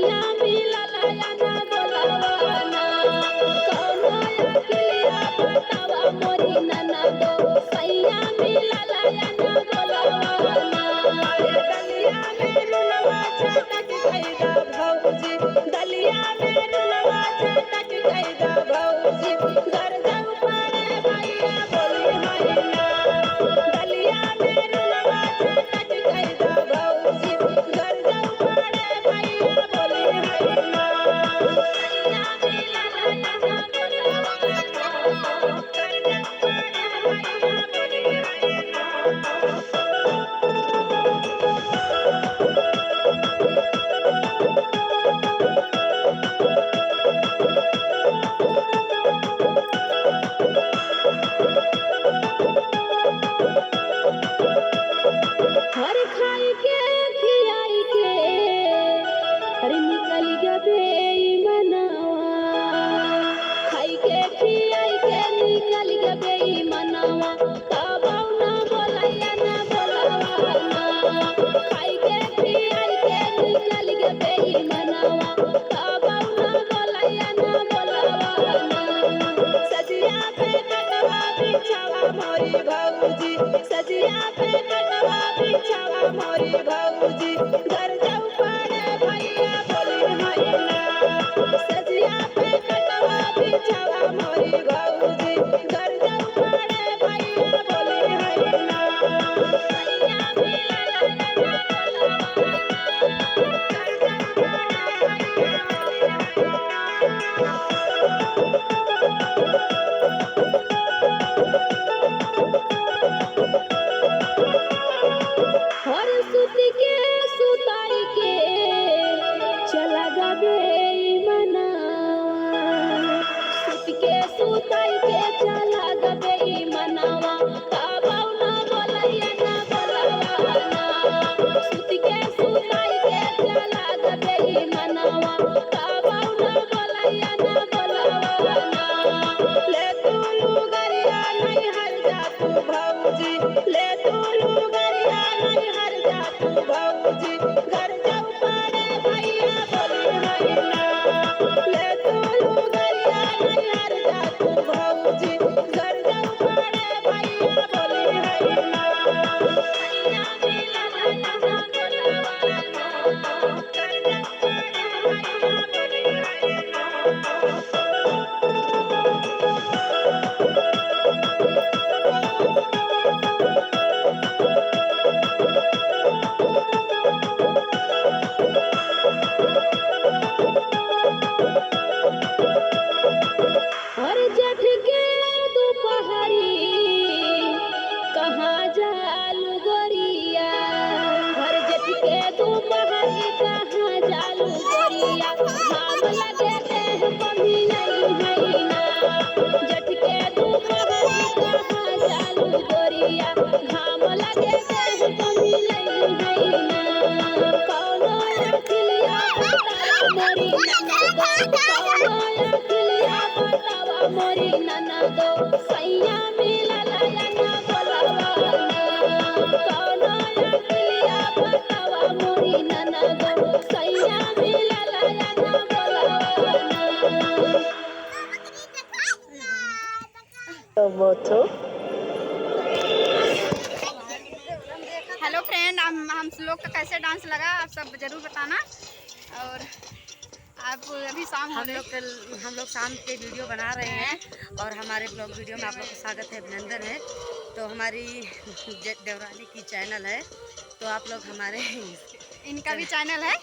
सैया मिलल या ना बोलवाना कौनो अकेलिया बतावा मोरी ननदो सैया मिलल या ना बोलवाना दलिया में रुलवा चटक कैदा भौजी दलिया में रुलवा चटक कैदा भौजी घर जाऊ पड़े भैया बोली है ना दलिया में रुलवा चटक कैदा भौजी घर जाऊ पड़े भैया बोली है ना सैया मिलल या ना बोलवाना घर जाऊ पड़े भैया बोली है हर खाई के खियाई के अरे निकल गया बेईमानवा खाई के खियाई के निकल गया बेईमानवा तबौ ना बोलैया ना बोलवाना खाई के खियाई के निकल गया बेईमानवा तबौ ना बोलैया ना बोलवाना सजिया पे कटवा बिछावा मोरी भौजी सजिया पे कटवा बिछावा मोरी भौजी घर जाऊ पड़े भैया बोली है ना सजिया पे कटवा बिछावा मोरी भौजी घर जाऊ पड़े भैया बोली है ना सैया मिलल या ना बोलवाना घर जाऊ पड़े भैया हर सुत के सुताई के चला गा बेईमानवा सुत के सुताई के चला गा बेईमानवा तबौ ना बोलैया ना बोलवाना सुत के सुताई के चला गा बेईमानवा तबौ ना बोलैया ना बोलवाना ले तू लुगरिया नहीं हर जा तू भौजी ले तू लुगरिया नहीं हर जा तू भौजी घर जाऊ पड़े भैया बोली है ना ले तू लुगरिया नहीं हर जा तू भौजी घर जाऊ पड़े भैया बोली है ना सैया मिलल या ना बोलवाना घर जाऊ पड़े भैया बोली है ना हर जेठ के दोपहरी कहाँ जालू गोरिया हर जेठ के दोपहरी कहाँ जालू गोरिया घाम लगे देह कभी नहीं है ना जेठ के दोपहरी कहाँ जालू गोरिया घाम लगे देह कभी नहीं है ना कौनो अकेलिया बतावा मोरी ननदो कौनो अकेलिया बतावा मोरी ननदो सैया मिलल या ना बोलवाना कौनो अकेलिया बतावा मोरी ननदो सैया मिलल या ना बोलवाना हेलो फ्रेंड, हम लोग का कैसे डांस लगा आप सब जरूर बताना। और आप अभी शाम हो गई, हम लोग शाम के वीडियो बना रहे हैं और हमारे ब्लॉग वीडियो में आप लोग का स्वागत है, अभिनंदन है। तो हमारी देवरानी की चैनल है, तो आप लोग हमारे इनका भी चैनल है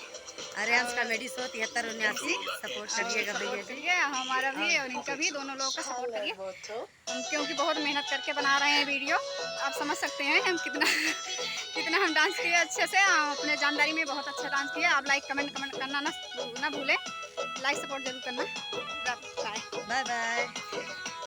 आर्यांश कॉमेडी शो 7379 सपोर्ट करिएगा भैया जी। करिए, हमारा भी और इनका भी, दोनों लोगों का सपोर्ट करिए। हम क्योंकि बहुत मेहनत करके बना रहे हैं वीडियो, आप समझ सकते हैं हम कितना हम डांस किए अच्छे से। अपने जानदारी में बहुत अच्छा डांस किया। आप लाइक कमेंट करना ना भूलें, लाइक सपोर्ट जरूर करना। Bye by.